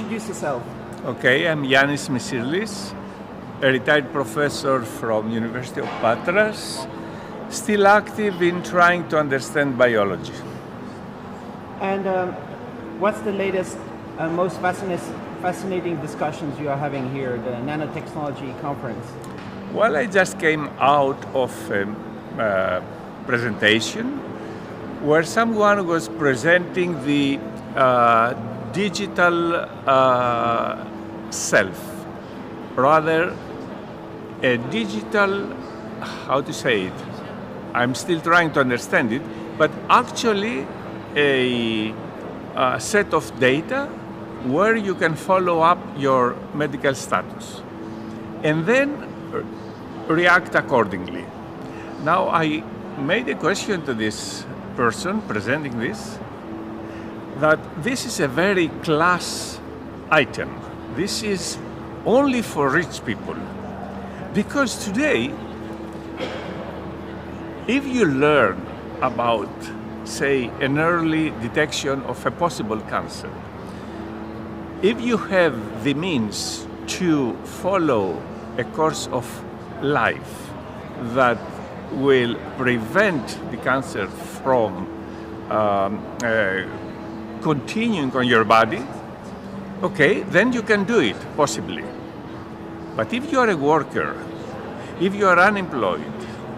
introduce yourself. Okay, I'm Yannis Missirlis, a retired professor from University of Patra, still active in trying to understand biology. And what's the latest, most fascinating discussions you are having here, the Nanotexnology conference? Well, I just came out of a presentation where someone was presenting the digital self, rather a digital, how to say it, I'm still trying to understand it, but actually a set of data where you can follow up your medical status and then react accordingly. Now I made a question to this person presenting this, that this is a very class item. This is only for rich people. Because today, if you learn about, say, an early detection of a possible cancer, if you have the means to follow a course of life that will prevent the cancer from continuing on your body, okay, then you can do it, possibly. But if you are a worker, if you are unemployed,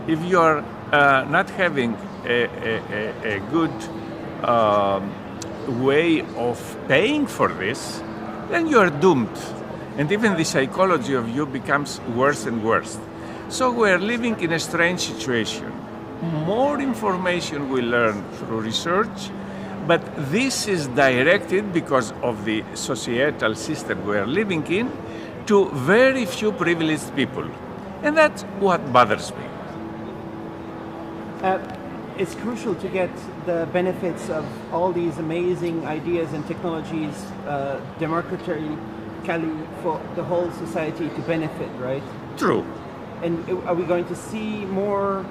if you are not having a good way of paying for this, then you are doomed. And even the psychology of you becomes worse and worse. So we are living in a strange situation. More information we learn through research, but this is directed because of the societal system we are living in to very few privileged people. And that's what bothers me. It's crucial to get the benefits of all these amazing ideas and technologies democratically for the whole society to benefit, right? True. And are we going to see more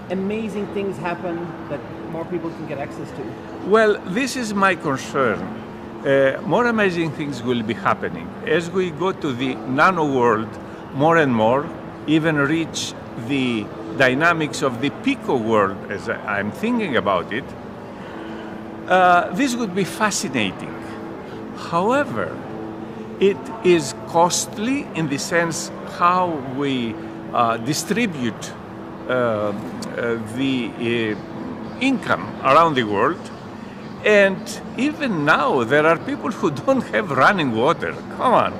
amazing things happen that more people can get access to? Well, this is my concern. More amazing things will be happening. As we go to the nano world more and more, even reach the dynamics of the pico world, as I'm thinking about it, this would be fascinating. However, it is costly in the sense how we distribute the income around the world. And even now, there are people who don't have running water. Come on.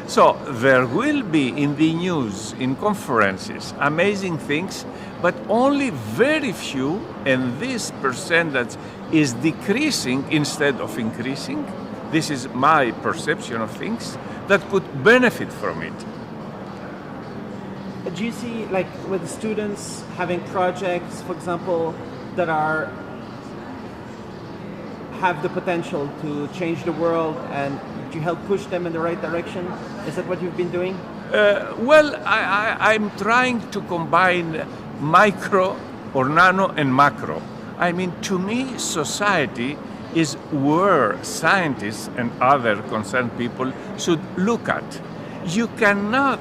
So there will be in the news, in conferences, amazing things, but only very few, and this percentage is decreasing instead of increasing. This is my perception of things that could benefit from it. Do you see, like, with students having projects, for example, that have the potential to change the world, and do you help push them in the right direction? Is that what you've been doing? Well, I'm trying to combine micro or nano and macro. I mean, to me, society is where scientists and other concerned people should look at. You cannot,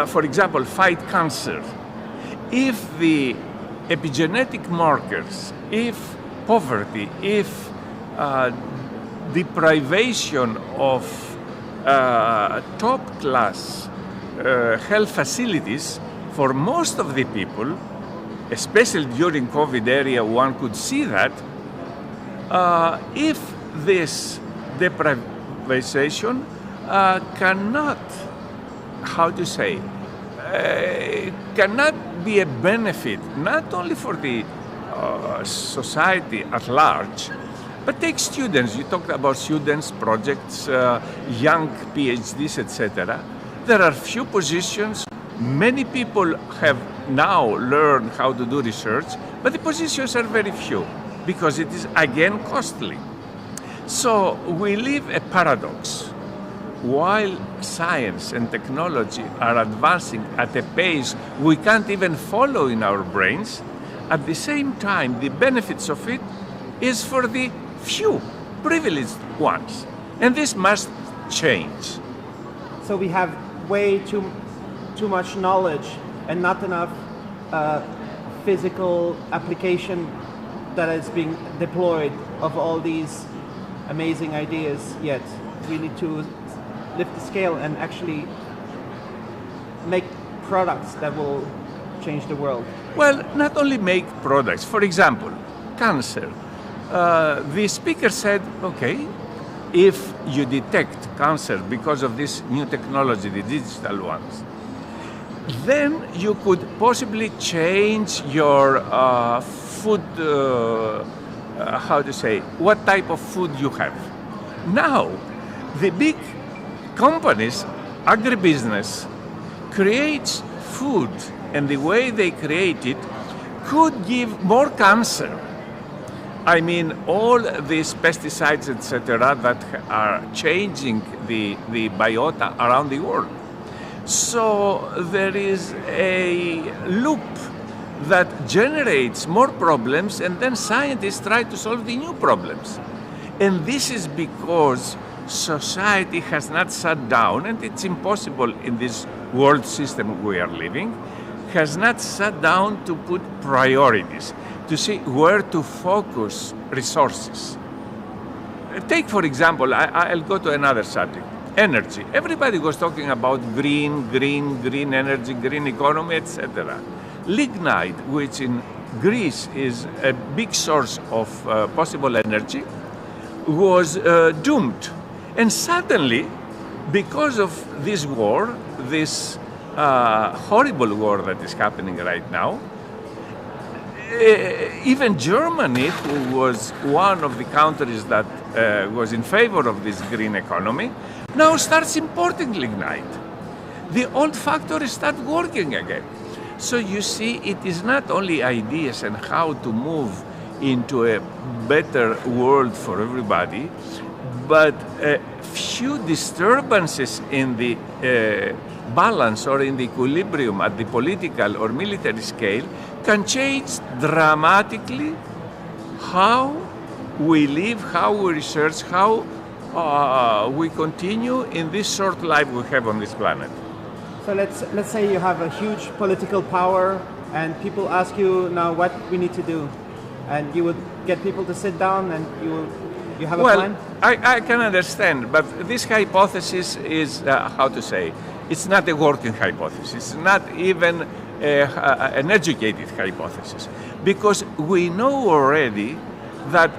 for example, fight cancer if the epigenetic markers, if poverty, if deprivation of top-class health facilities for most of the people, especially during COVID area, one could see that. If this deprivation cannot, how to say, cannot be a benefit not only for the society at large, but take students. You talked about students, projects, young PhDs, etc. There are few positions. Many people have now learned how to do research, but the positions are very few because it is, again, costly. So we live a paradox. While science and technology are advancing at a pace we can't even follow in our brains, at the same time, the benefits of it is for the few privileged ones. And this must change. So we have way too much knowledge and not enough physical application that is being deployed of all these amazing ideas yet. We need to lift the scale and actually make products that will change the world. Well, not only make products. For example, cancer. The speaker said, okay, if you detect cancer because of this new technology, the digital ones, then you could possibly change your food, what type of food you have. Now, the big companies, agribusiness, creates food, and the way they create it could give more cancer. I mean, all these pesticides, etc., that are changing the biota around the world. So there is a loop that generates more problems, and then scientists try to solve the new problems. And this is because society has not sat down, and it's impossible in this world system we are living, has not sat down to put priorities, to see where to focus resources. Take, for example, I'll go to another subject, energy. Everybody was talking about green energy, green economy, etc. Lignite, which in Greece is a big source of possible energy, was doomed. And suddenly, because of this war, this horrible war that is happening right now, even Germany, who was one of the countries that was in favor of this green economy, now starts importing lignite. The old factories start working again. So you see, it is not only ideas and how to move into a better world for everybody, but a few disturbances in the balance or in the equilibrium at the political or military scale can change dramatically how we live, how we research, how we continue in this short life we have on this planet. So let's say you have a huge political power and people ask you now what we need to do, and you would get people to sit down and you have a plan? I can understand, but this hypothesis is, it's not a working hypothesis. It's not even an educated hypothesis, because we know already that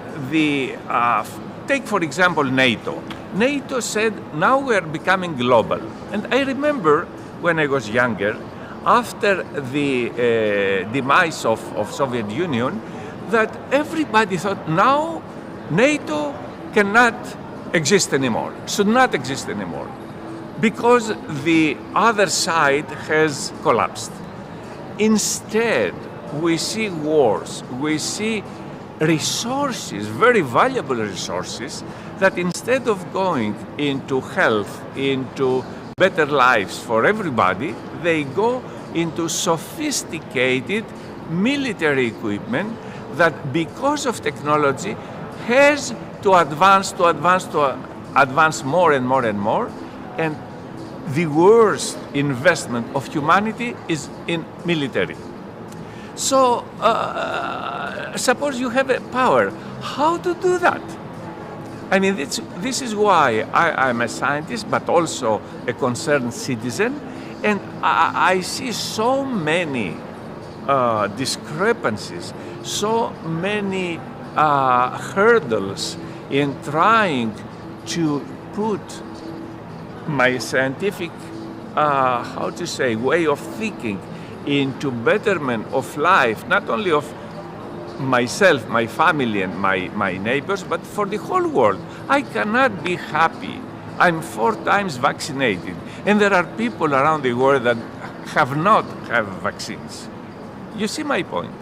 take for example NATO. NATO said now we are becoming global. And I remember when I was younger, after the demise of Soviet Union, that everybody thought now NATO cannot exist anymore, should not exist anymore, because the other side has collapsed. Instead, we see wars, we see resources, very valuable resources, that instead of going into health, into better lives for everybody, they go into sophisticated military equipment that, because of technology, has to advance more and more and more. And the worst investment of humanity is in military. So suppose you have a power, how to do that? I mean, this is why I'm a scientist, but also a concerned citizen, and I see so many discrepancies, so many hurdles in trying to put my scientific, way of thinking into betterment of life, not only of myself, my family, and my neighbors, but for the whole world. I cannot be happy. I'm 4 times vaccinated, and there are people around the world that have not had vaccines. You see my point?